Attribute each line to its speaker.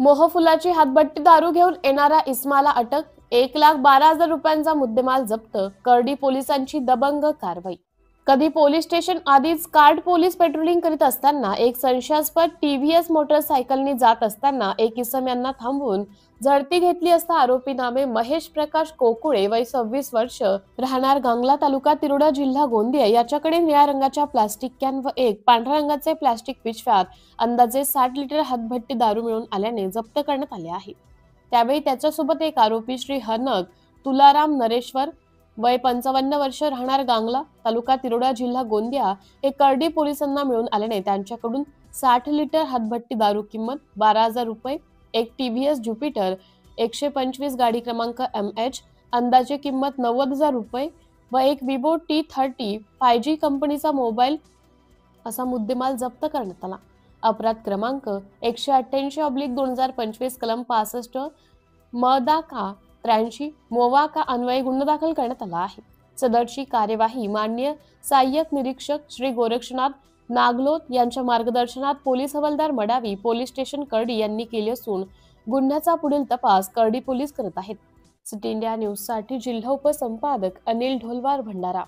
Speaker 1: मोहफुलाची हातभट्टी दारू घेऊन येणारा इस्माला अटक, 1,12,000 रुपयांचा मुद्देमाल जप्त, करडी पोलिसांची दबंग कारवाई। कधी पोलीस स्टेशन आधीच कार्ड पोलीस पेट्रोलिंग करीत असताना एक संशयास्पद टीव्हीएस मोटरसायकलनी जात असताना एक इसम यांना थांबवून झडती घेतली असता आरोपी नामे महेश प्रकाश कोकुळे, वय 26 वर्ष, राहणार गांगला, तालुका तिरोडा, जिल्हा गोंदिया याच्याकडे निळ्या रंगाच्या प्लास्टिक कॅन व एक पांढऱ्या रंगाचे प्लास्टिक पिशव्यात अंदाजे 60 लिटर हातभट्टी दारू मिळून आल्याने जप्त करण्यात आले आहे। त्यावेळी त्याच्यासोबत एक आरोपी श्री हनक तुलाराम नरेश्वर, वय 55 वर्ष, राहणार गांगला, तालुका तिरोडा, जिल्हा गोंदिया हे करडी पोलिसांना मिळून आल्याने त्यांच्याकडून 60 लिटर हातभट्टी दारू किंमत 12,000 रुपये, एक टीव्हीएस ज्युपिटर 125 गाडी क्रमांक MH अंदाजे किंमत 90,000 रुपये व एक विवो T30 5G कंपनीचा मोबाईल असा मुद्देमाल जप्त करण्यात आला। अपराध क्रमांक 188/2025 कलम 65 मदाका 83 मोवाका अन्वये गुन्हा दाखल करण्यात आला आहे। सदरची कार्यवाही माननीय सहाय्यक निरीक्षक श्री गोरक्षनाथ नागलोत यांच्या मार्गदर्शनात पोलीस हवालदार मडावी, पोलीस स्टेशन करडी यांनी केली असून गुन्ह्याचा पुढील तपास करडी पोलीस करत आहेत। सिटी इंडिया न्यूज साठी जिल्हा उपसंपादक अनिल ढोलवार, भंडारा।